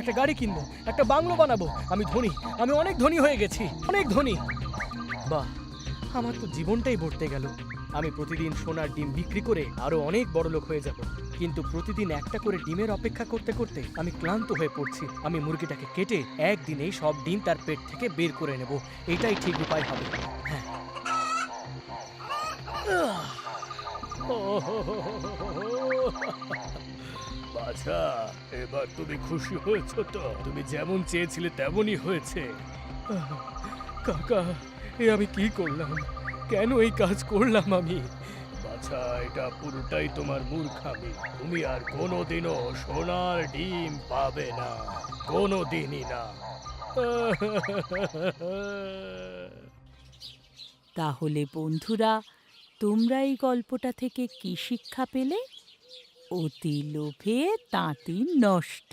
একটা গাড়ি কিনবো, একটা বাংলো বানাবো। আমি ধনী, আমি অনেক ধনী হয়ে গেছি, অনেক ধনী। বাহ, আমার তো জীবনটাই বদলে গেল। আমি প্রতিদিন সোনার ডিম বিক্রি করে আরো অনেক বড়লোক হয়ে যাব। কিন্তু প্রতিদিন একটা করে ডিমের অপেক্ষা করতে করতে আমি ক্লান্ত হয়ে পড়ছি। আমি মুরগিটাকে কেটে একদিনেই সব ডিম তার পেট থেকে বের করে নেব। এটাই ঠিক উপায় হবে। হ্যাঁ। বাছা, এবার তুমি খুশি হয়েছো তো? তুমি যেমন চেয়েছিলে তেমনই হয়েছে। কাকা, এ আমি কি করলাম? কেন এই কাজ করলাম আমি? বাছা, এটা পুরোটাই তোমার মূর্খামি। তুমি আর কোনোদিনও সোনার ডিম পাবে না, কোনোদিনই না। তাহলে বন্ধুরা, তোমরা এই গল্পটা থেকে কি শিক্ষা পেলে? অতি লোভে তাঁতি নষ্ট।